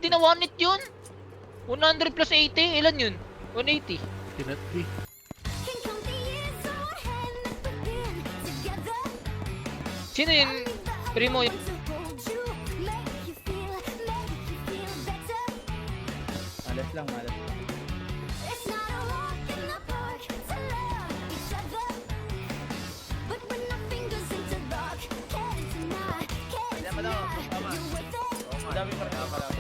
180 na 1 hit yun. 100 plus 80, ilan yun? 180. Tinat B. Sino yun? Primo yun? Malas lang, malas lang. Dami pa rin ako lang.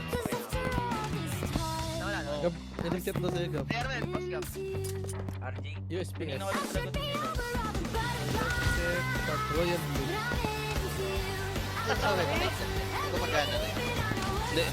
Gab, niligtip na sa'yo, Gab. Terrell, pas Gab. RJ. USP Hindi S. na ulit sagot niya. Check, Start Royal Blue. Sasabi mo, gumagana na yun. Hindi.